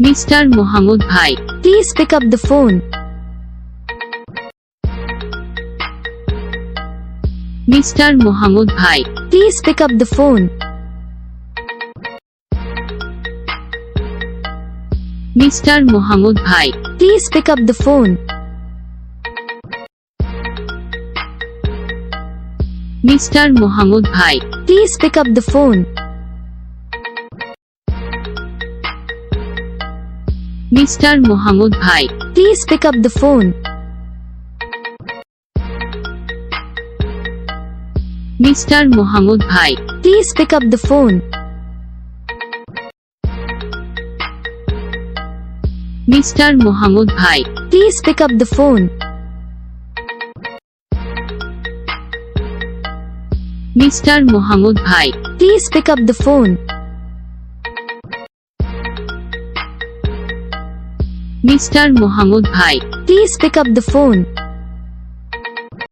Mister Mohammad ভাই, please pick up the phone. Mister Mohammad ভাই, Please pick up the phone. Mister Mohammad ভাই, Please pick up the phone. Mister Mohammad ভাই, Please pick up the phone. Mister Mohammad ভাই, Please pick up the phone. Mister Mohammad ভাই, Please pick up the phone. Mister Mohammad ভাই, Please pick up the phone. Mister Mohammad ভাই, Please pick up the phone. Mister Mohammad ভাই, Please pick up the phone.